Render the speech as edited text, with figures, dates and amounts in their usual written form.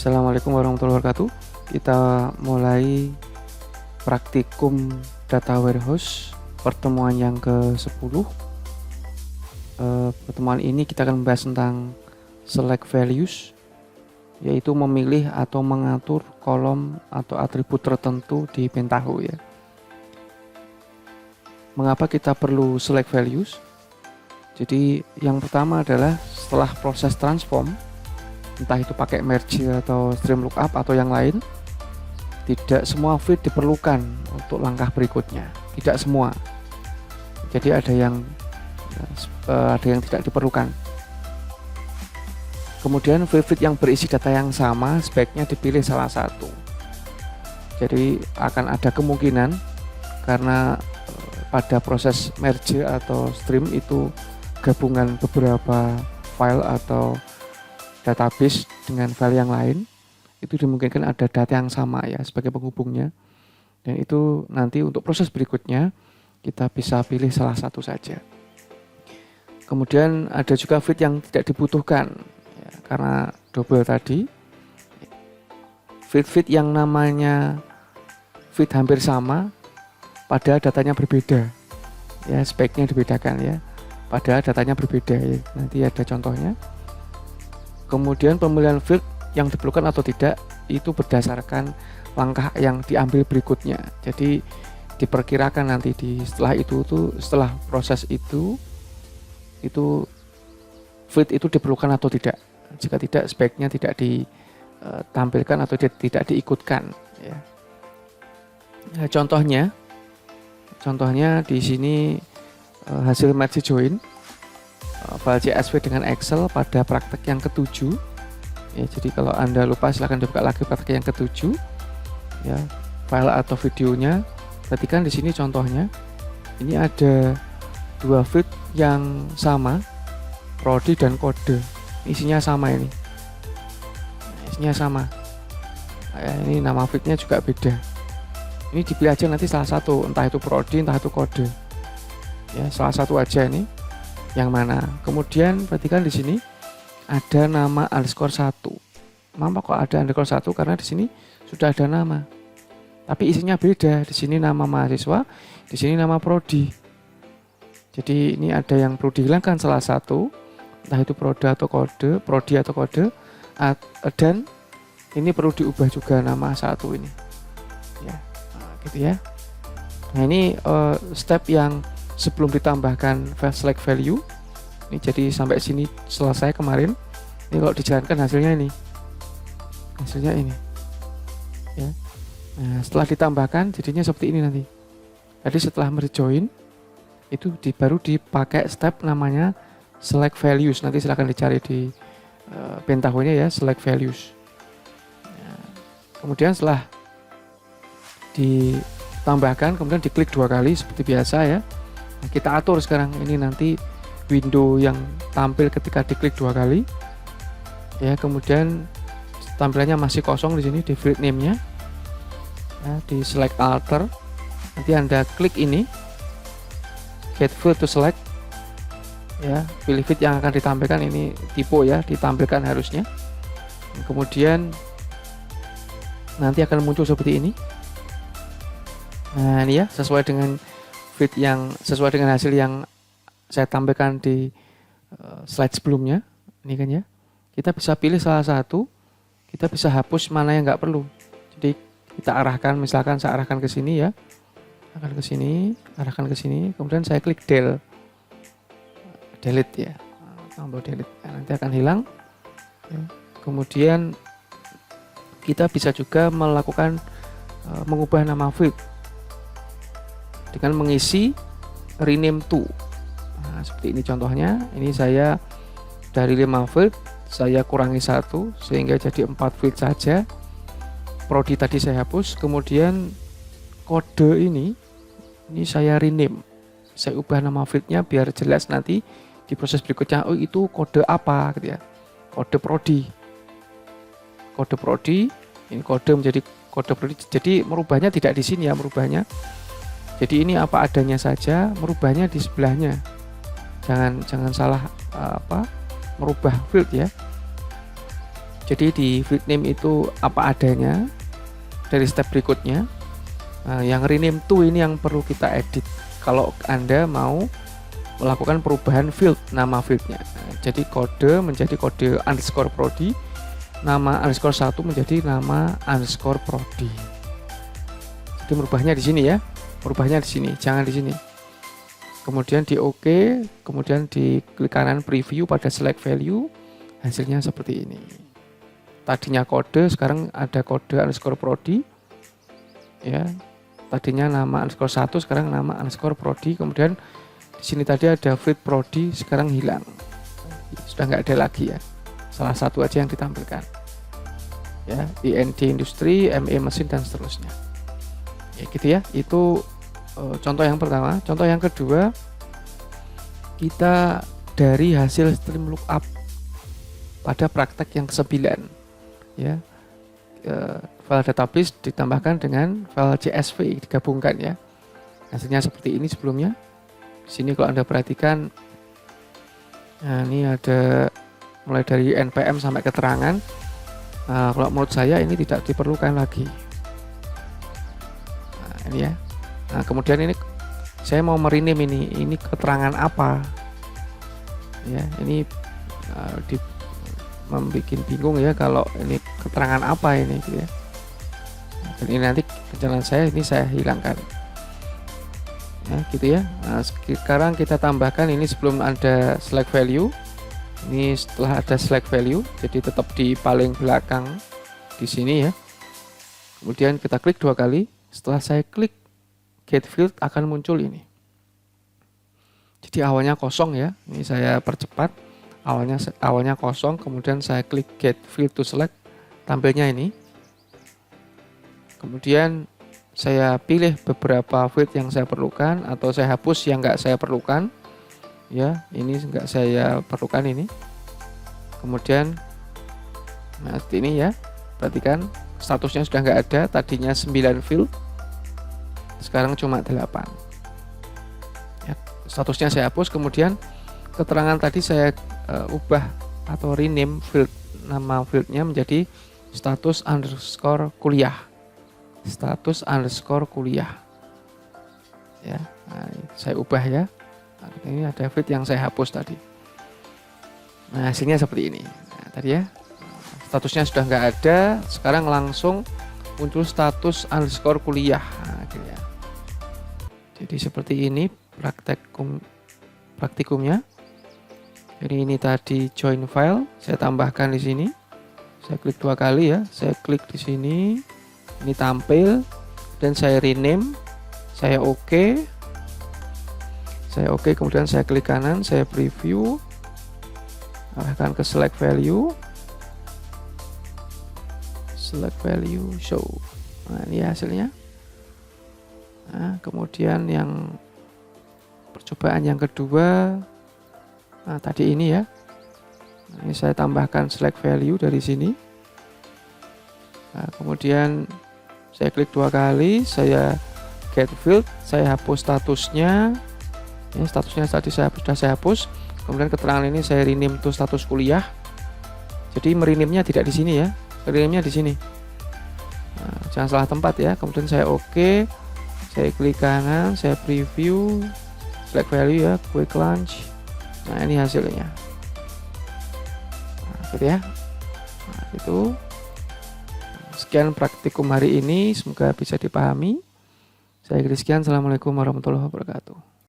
Assalamualaikum warahmatullahi wabarakatuh. Kita mulai praktikum data warehouse pertemuan yang ke-10. Pertemuan ini kita akan membahas tentang select values, yaitu memilih atau mengatur kolom atau atribut tertentu di Pentaho ya. Mengapa kita perlu select values? Jadi yang pertama adalah setelah proses transform, entah itu pakai merge atau stream lookup atau yang lain, tidak semua field diperlukan untuk langkah berikutnya, tidak semua. Jadi ada yang tidak diperlukan. Kemudian field yang berisi data yang sama sebaiknya dipilih salah satu. Jadi akan ada kemungkinan karena pada proses merge atau stream itu gabungan beberapa file atau database dengan file yang lain, itu dimungkinkan ada data yang sama ya sebagai penghubungnya, dan itu nanti untuk proses berikutnya kita bisa pilih salah satu saja. Kemudian ada juga field yang tidak dibutuhkan ya, karena double tadi. Field yang namanya field hampir sama padahal datanya berbeda ya, sebaiknya dibedakan ya, padahal datanya berbeda ya. Nanti ada contohnya. Kemudian pemilihan field yang diperlukan atau tidak itu berdasarkan langkah yang diambil berikutnya. Jadi diperkirakan nanti setelah proses itu field itu diperlukan atau tidak. Jika tidak, sebaiknya tidak ditampilkan atau tidak diikutkan ya. Nah, contohnya di sini hasil merge join file CSV dengan Excel pada praktek yang ke-7 ya. Jadi kalau Anda lupa silahkan dibuka lagi praktek yang ke-7 ya, file atau videonya. Perhatikan di sini contohnya, ini ada dua field yang sama, prodi dan kode, isinya sama ini, isinya sama ya, ini nama fieldnya juga beda. Ini dipilih aja nanti salah satu, entah itu prodi entah itu kode ya, salah satu aja ini yang mana. Kemudian perhatikan di sini ada nama underscore 1. Mengapa kok ada underscore 1? Karena di sini sudah ada nama, tapi isinya beda. Di sini nama mahasiswa, di sini nama prodi. Jadi ini ada yang perlu dihilangkan salah satu, entah itu prodi atau kode, dan ini perlu diubah juga nama satu ini ya, gitu ya. Nah ini step yang sebelum ditambahkan select value. Ini jadi sampai sini selesai kemarin. Ini kalau dijalankan hasilnya ini ya. Nah, setelah ditambahkan jadinya seperti ini nanti. Jadi setelah merge join itu baru dipakai step namanya select values. Nanti silahkan dicari di Pentaho-nya ya, select values. Nah, kemudian setelah ditambahkan, kemudian diklik 2 kali seperti biasa ya. Nah, kita atur sekarang ini nanti window yang tampil ketika diklik 2 kali ya. Kemudian tampilannya masih kosong di sini di field name-nya ya, di select alter. Nanti Anda klik ini get field to select ya, pilih field yang akan ditampilkan. Ini typo ya, ditampilkan harusnya. Kemudian nanti akan muncul seperti ini. Nah ini ya, sesuai dengan hasil yang saya tampilkan di slide sebelumnya. Ini kan ya, kita bisa pilih salah satu, kita bisa hapus mana yang nggak perlu. Jadi kita arahkan, misalkan saya arahkan ke sini ya, arahkan ke sini, kemudian saya klik delete ya, tombol delete ya, nanti akan hilang ya. Kemudian kita bisa juga melakukan mengubah nama field dengan mengisi rename to. Nah, seperti ini contohnya. Ini saya dari 5 field saya kurangi 1 sehingga jadi 4 field saja. Prodi tadi saya hapus. Kemudian kode ini saya rename, saya ubah nama fieldnya biar jelas nanti di proses berikutnya, oh itu kode apa gitu ya, kode prodi, ini kode menjadi kode prodi. Jadi merubahnya tidak di sini ya, merubahnya jadi ini apa adanya saja, merubahnya di sebelahnya. Jangan salah merubah field ya. Jadi di field name itu apa adanya dari step berikutnya. Yang rename to ini yang perlu kita edit kalau Anda mau melakukan perubahan field, nama fieldnya. Jadi kode menjadi kode underscore prodi, nama underscore 1 menjadi nama underscore prodi. Jadi merubahnya di sini ya, merubahnya di sini, jangan di sini. Kemudian di OK, kemudian di klik kanan preview pada select value, hasilnya seperti ini. Tadinya kode, sekarang ada kode underscore prodi, ya. Tadinya nama underscore 1, sekarang nama underscore prodi. Kemudian di sini tadi ada field prodi, sekarang hilang, sudah nggak ada lagi ya. Salah satu aja yang ditampilkan. Ya, IND industri, ME mesin dan seterusnya. Ya gitu ya. Itu contoh yang pertama. Contoh yang kedua, kita dari hasil stream lookup pada praktek yang ke-9 ya. File database ditambahkan dengan file CSV digabungkan ya. Hasilnya seperti ini sebelumnya. Di sini kalau Anda perhatikan, nah ini ada mulai dari NPM sampai keterangan. Kalau menurut saya ini tidak diperlukan lagi. Nah, ini ya. Nah, kemudian ini saya mau merename ini keterangan apa? Ya, ini membuat bingung ya kalau ini keterangan apa ini gitu ya. Dan ini nanti perjalanan saya ini saya hilangkan. Ya, gitu ya. Nah, sekarang kita tambahkan ini sebelum ada select value. Ini setelah ada select value, jadi tetap di paling belakang di sini ya. Kemudian kita klik 2 kali. Setelah saya klik get field akan muncul ini. Jadi awalnya kosong ya. Ini saya percepat. Awalnya kosong, kemudian saya klik get field to select, tampilnya ini. Kemudian saya pilih beberapa field yang saya perlukan atau saya hapus yang nggak saya perlukan. Ya, ini nggak saya perlukan ini. Kemudian nah ini ya, perhatikan statusnya sudah nggak ada. Tadinya 9 field, sekarang cuma 8. Ya, statusnya saya hapus. Kemudian keterangan tadi saya ubah atau rename field, nama fieldnya menjadi status underscore kuliah. Status underscore kuliah. Ya, nah, saya ubah ya. Nah, ini ada field yang saya hapus tadi. Nah, hasilnya seperti ini. Nah, tadi ya, statusnya sudah nggak ada. Sekarang langsung muncul status underscore kuliah. Nah, gitu ya. Jadi seperti ini praktikumnya. Jadi ini tadi join file, saya tambahkan di sini. Saya klik 2 kali ya. Saya klik di sini. Ini tampil dan saya rename. Saya OK. Saya OK, kemudian saya klik kanan, saya preview. Arahkan ke select value. Select value show. Nah, ini hasilnya. Nah, kemudian yang percobaan yang kedua, nah tadi ini ya. Nah, ini saya tambahkan select value dari sini. Nah, kemudian saya klik 2 kali, saya get field, saya hapus statusnya. Ya, statusnya tadi sudah saya hapus. Kemudian keterangan ini saya rename to status kuliah. Jadi merename-nya tidak di sini ya, rename-nya di sini. Nah, jangan salah tempat ya. Kemudian saya OK, saya klik kanan, saya preview, select value ya, quick launch. Nah, ini hasilnya. Nah, gitu ya. Nah, itu. Sekian praktikum hari ini, semoga bisa dipahami. Saya kira sekian. Assalamualaikum warahmatullahi wabarakatuh.